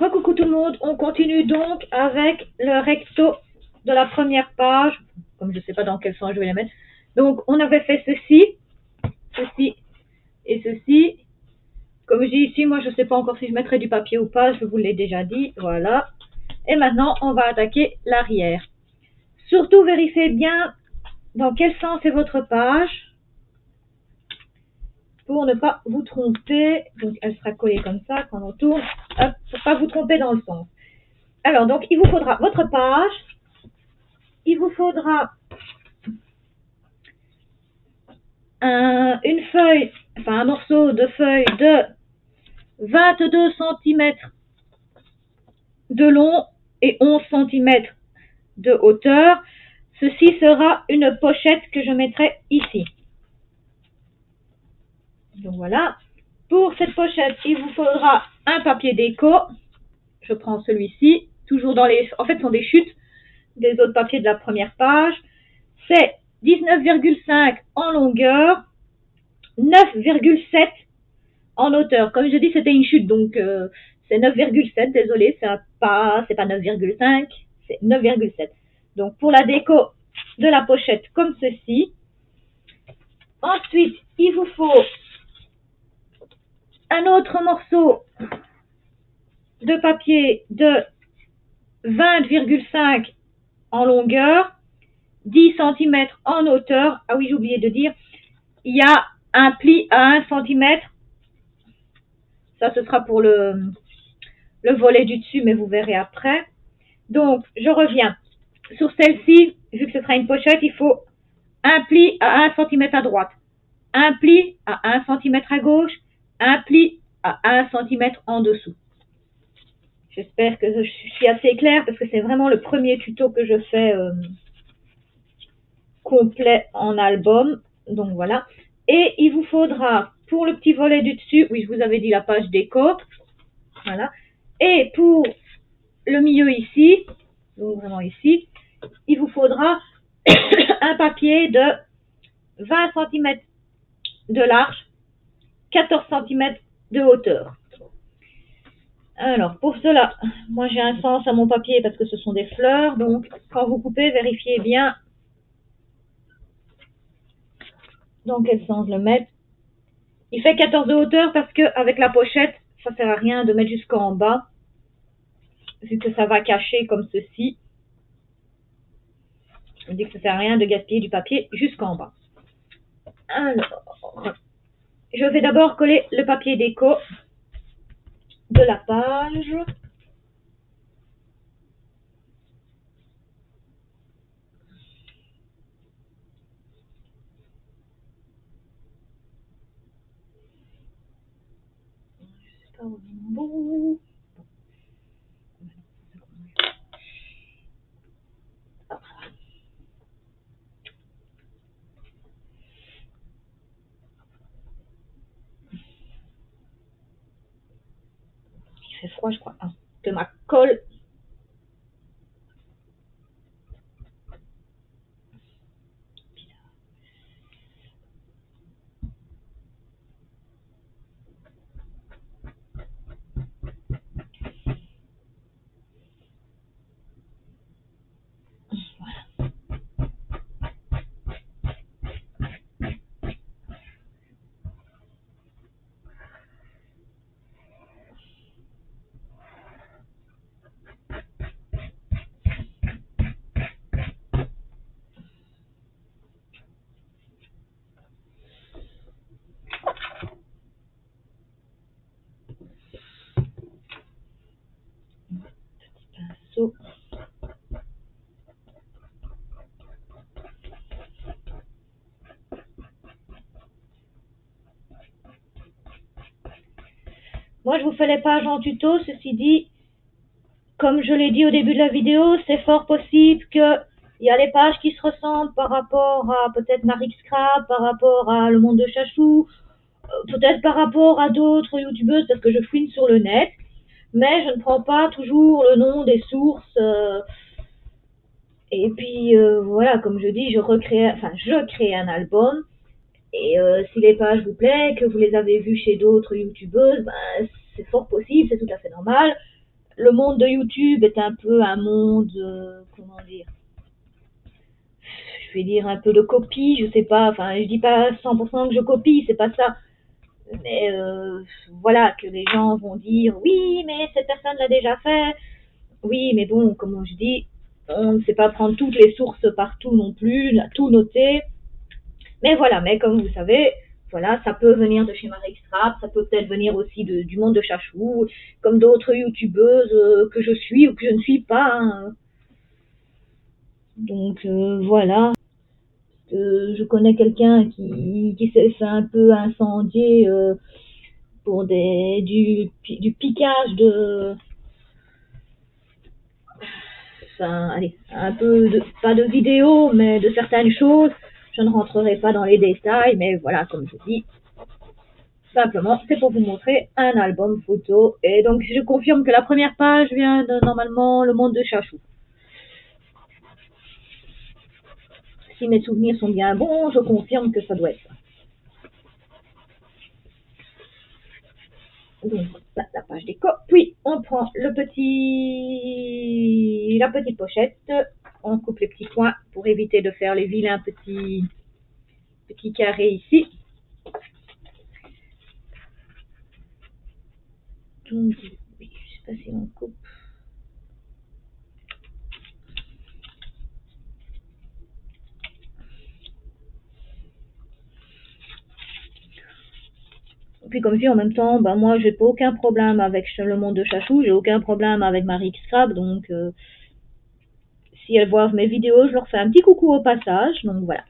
Coucou tout le monde, on continue donc avec le recto de la première page, comme je ne sais pas dans quel sens je vais les mettre. Donc on avait fait ceci et ceci. Comme je dis ici, moi je ne sais pas encore si je mettrai du papier ou pas, je vous l'ai déjà dit, voilà. Et maintenant on va attaquer l'arrière. Surtout vérifiez bien dans quel sens est votre page, pour ne pas vous tromper. Donc elle sera collée comme ça quand on tourne, hop, pour ne pas vous tromper dans le sens. Alors donc il vous faudra votre page, il vous faudra une feuille, enfin un morceau de feuille de 22 cm de long et 11 cm de hauteur. Ceci sera une pochette que je mettrai ici. Donc voilà. Pour cette pochette, il vous faudra un papier déco. Je prends celui-ci, toujours dans les... En fait, ce sont des chutes des autres papiers de la première page. C'est 19,5 en longueur, 9,7 en hauteur. Comme je dis, c'était une chute, donc c'est 9,7. Désolé, c'est pas 9,5, c'est 9,7. Donc pour la déco de la pochette, comme ceci. Ensuite, il vous faut un autre morceau de papier de 20,5 en longueur, 10 cm en hauteur. Ah oui, j'ai oublié de dire, il y a un pli à 1 cm. Ça, ce sera pour le volet du dessus, mais vous verrez après. Donc, je reviens sur celle-ci. Vu que ce sera une pochette, il faut un pli à 1 cm à droite, un pli à 1 cm à gauche, un pli à 1 cm en dessous. J'espère que je suis assez claire parce que c'est vraiment le premier tuto que je fais complet en album. Donc voilà. Et il vous faudra pour le petit volet du dessus, oui, je vous avais dit la page déco. Voilà. Et pour le milieu ici, donc vraiment ici, il vous faudra un papier de 20 cm de large, 14 cm de hauteur. Alors, pour cela, moi j'ai un sens à mon papier parce que ce sont des fleurs. Donc, quand vous coupez, vérifiez bien dans quel sens le mettre. Il fait 14 de hauteur parce qu'avec la pochette, ça ne sert à rien de mettre jusqu'en bas, vu que ça va cacher comme ceci. Je me dis que ça ne sert à rien de gaspiller du papier jusqu'en bas. Alors, je vais d'abord coller le papier déco de la page. Il fait froid, je crois, de ma colle. Pinceau. Moi, je vous fais les pages en tuto. Ceci dit, comme je l'ai dit au début de la vidéo, c'est fort possible qu'il y a les pages qui se ressemblent par rapport à peut-être Marie Scrap, par rapport à Le Monde de Chachou, peut-être par rapport à d'autres youtubeuses parce que je fouine sur le net. Mais je ne prends pas toujours le nom des sources. Et puis, voilà, comme je dis, je crée un album. Et si les pages vous plaisent, que vous les avez vues chez d'autres youtubeuses, ben, c'est fort possible, c'est tout à fait normal. le monde de YouTube est un peu un monde, comment dire, je vais dire un peu de copie, je sais pas, enfin je dis pas 100% que je copie, c'est pas ça, mais voilà, que les gens vont dire oui mais cette personne l'a déjà fait, oui mais bon, comme je dis, on ne sait pas prendre toutes les sources partout non plus, tout noter, mais voilà, mais comme vous savez, voilà, ça peut venir de chez Marie Strap, ça peut peut-être venir aussi du monde de Chachou, comme d'autres youtubeuses que je suis ou que je ne suis pas, hein. Donc voilà. Je connais quelqu'un qui s'est fait un peu incendier pour du piquage de, enfin, allez, un peu de, pas de vidéos, mais de certaines choses. Je ne rentrerai pas dans les détails, mais voilà, comme je dis, simplement, c'est pour vous montrer un album photo. Et donc, je confirme que la première page vient de, normalement, Le Monde de Chachou. Si mes souvenirs sont bien bons, je confirme que ça doit être ça. Donc, la page déco. Puis, on prend la petite pochette. On coupe les petits coins pour éviter de faire les vilains petits carrés ici. Donc, je sais pas si on coupe. Puis comme je dis, en même temps, bah moi j'ai pas aucun problème avec Le Monde de Chachou, j'ai aucun problème avec Marie Scrap, donc si elles voient mes vidéos, je leur fais un petit coucou au passage, donc voilà.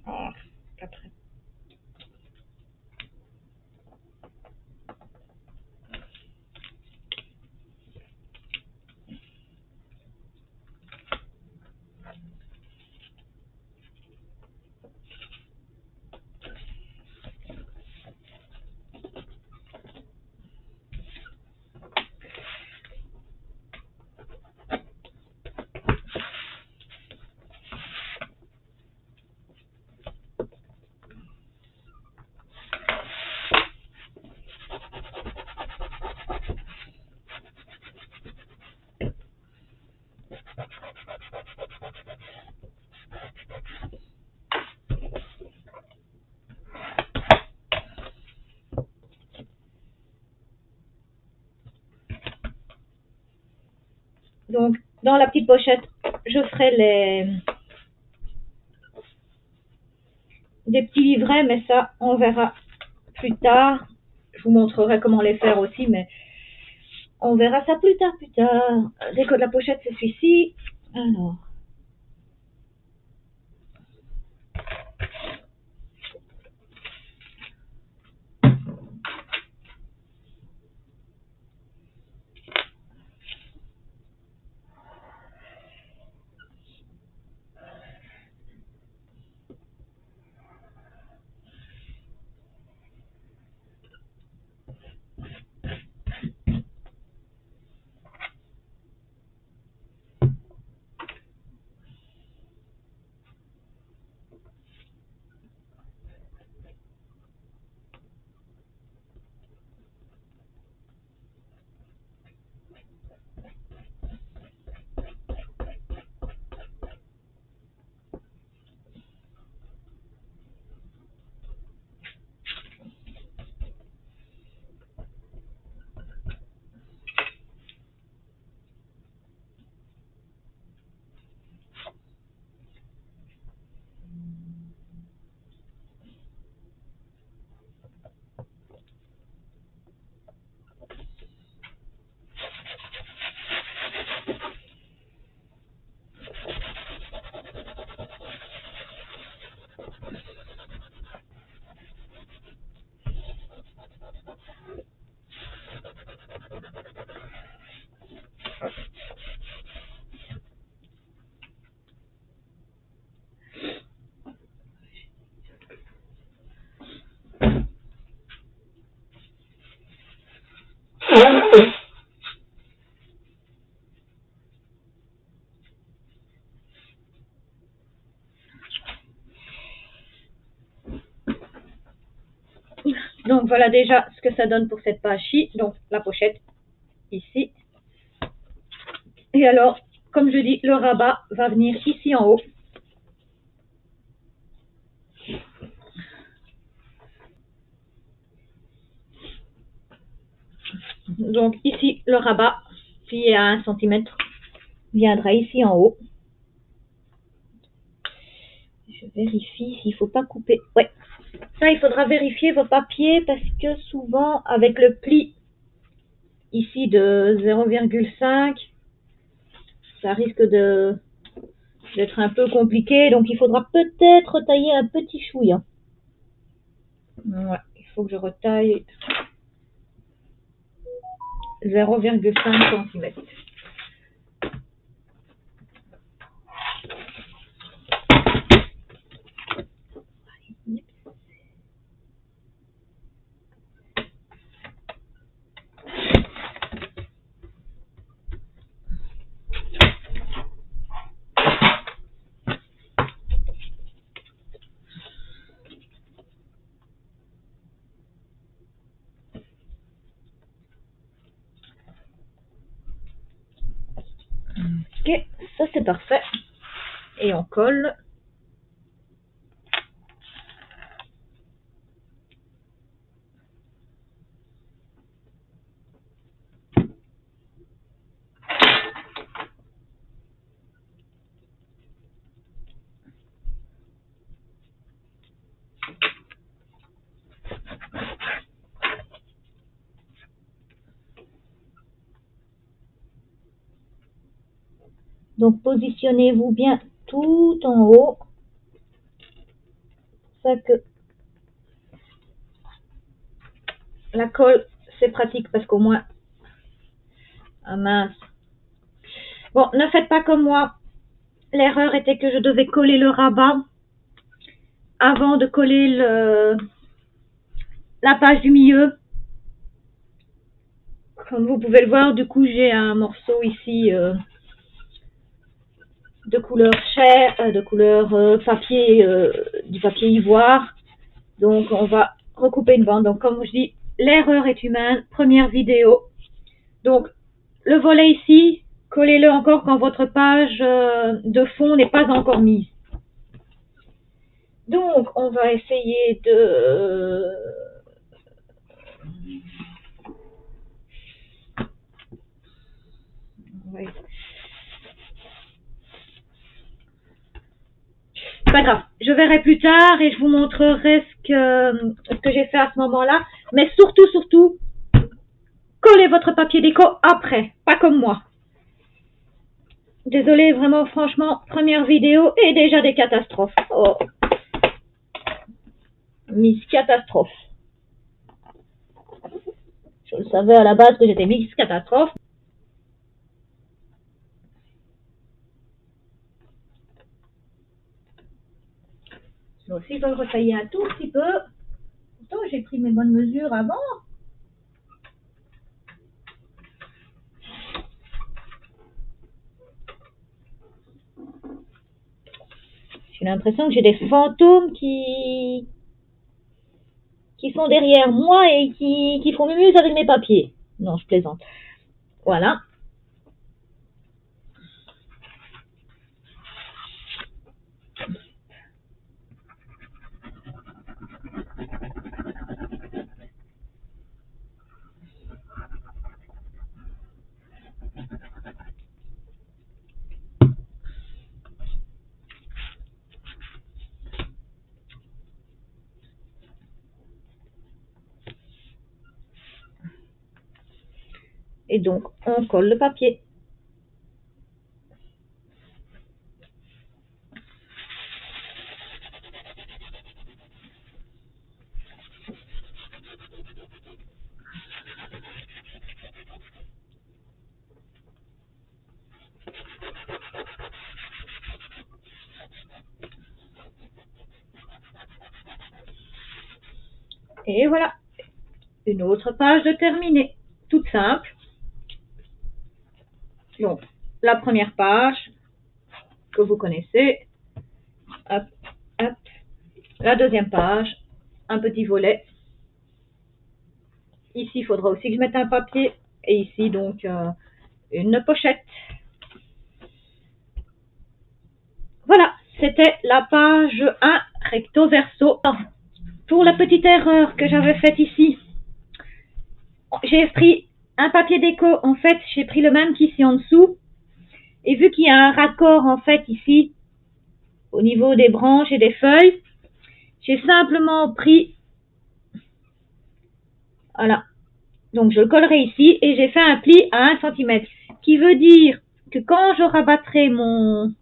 Oh, après. Donc dans la petite pochette, je ferai des petits livrets, mais ça on verra plus tard. Je vous montrerai comment les faire aussi, mais on verra ça plus tard. Dès que la pochette c'est celui-ci. Alors. Donc voilà déjà ce que ça donne pour cette page-ci. Donc la pochette ici. Et alors, comme je dis, le rabat va venir ici en haut. Donc ici, le rabat, plié à 1 cm, viendra ici en haut. Je vérifie s'il ne faut pas couper. Ouais, ça il faudra vérifier vos papiers parce que souvent avec le pli ici de 0,5, ça risque d'être un peu compliqué. Donc il faudra peut-être tailler un petit chouïa. Ouais, il faut que je retaille 0,5 cm. Ok, ça c'est parfait. Et on colle. Donc positionnez-vous bien tout en haut. Ça que la colle c'est pratique parce qu'au moins, ah mince. Bon, ne faites pas comme moi. L'erreur était que je devais coller le rabat avant de coller la page du milieu. Comme vous pouvez le voir, du coup j'ai un morceau ici de couleur chair, de couleur papier, du papier ivoire. Donc on va recouper une bande. Donc comme je dis, l'erreur est humaine. Première vidéo. Donc le volet ici, collez-le encore quand votre page de fond n'est pas encore mise. Donc on va essayer de... Ouais. Pas grave, je verrai plus tard et je vous montrerai ce que j'ai fait à ce moment-là. Mais surtout, collez votre papier déco après, pas comme moi. Désolée, vraiment, franchement, première vidéo et déjà des catastrophes. Oh, Miss Catastrophe. Je le savais à la base que j'étais Miss Catastrophe. Donc, si je veux le retailler un tout petit peu, pourtant j'ai pris mes bonnes mesures avant. J'ai l'impression que j'ai des fantômes qui sont derrière moi et qui font mumuse avec mes papiers. Non, je plaisante. Voilà. Et donc, on colle le papier. Et voilà. Une autre page de terminée. Toute simple. Donc, la première page que vous connaissez. Hop, hop. La deuxième page. Un petit volet. Ici, il faudra aussi que je mette un papier. Et ici, donc, une pochette. Voilà, c'était la page 1 recto verso. Pour la petite erreur que j'avais faite ici, j'ai pris un papier déco. En fait, j'ai pris le même qu'ici en dessous. Et vu qu'il y a un raccord, en fait, ici, au niveau des branches et des feuilles, j'ai simplement pris, voilà, donc je le collerai ici et j'ai fait un pli à 1 cm, qui veut dire que quand je rabattrai mon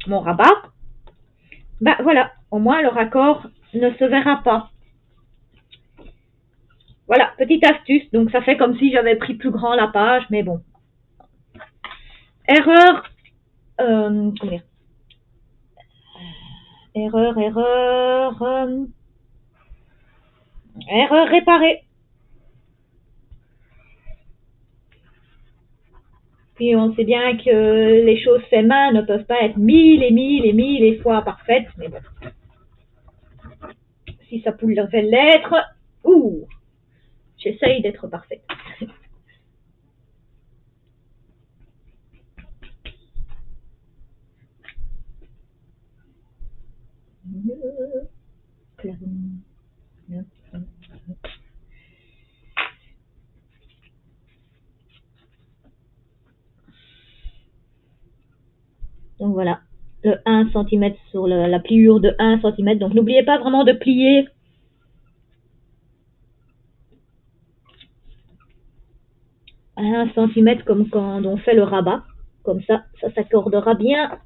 rabat, bah voilà, au moins le raccord ne se verra pas. Voilà, petite astuce, donc ça fait comme si j'avais pris plus grand la page, mais bon. Erreur, comment dire, erreur réparée. Puis on sait bien que les choses faites main ne peuvent pas être mille et fois parfaites, mais bon. Si ça pouvait l'être, j'essaye d'être parfaite. Donc voilà, le 1 cm sur la pliure de 1 cm. Donc n'oubliez pas vraiment de plier à 1 cm comme quand on fait le rabat. Comme ça s'accordera bien.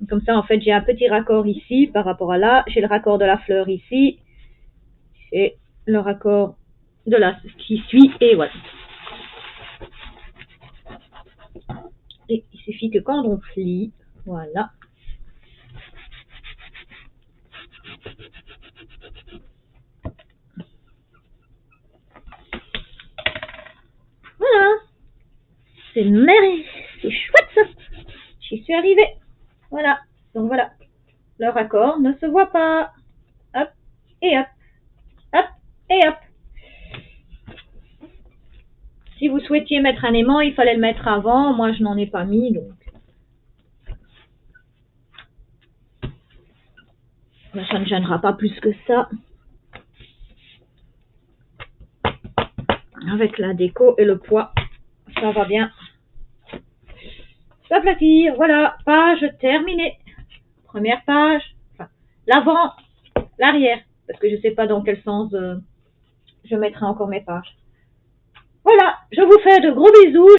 Comme ça, en fait, j'ai un petit raccord ici par rapport à là. J'ai le raccord de la fleur ici. Et le raccord de la qui suit. Et voilà. Et il suffit que quand on plie, voilà. Voilà. C'est merveilleux. C'est chouette ça. J'y suis arrivée. Voilà. Donc voilà. Le raccord ne se voit pas. Hop et hop. Hop et hop. Si vous souhaitiez mettre un aimant, il fallait le mettre avant. Moi, je n'en ai pas mis, donc. Ça ne gênera pas plus que ça. Avec la déco et le poids, ça va bien. S'aplatir. Voilà, page terminée. Première page. Enfin, l'avant, l'arrière. Parce que je ne sais pas dans quel sens je mettrai encore mes pages. Voilà, je vous fais de gros bisous.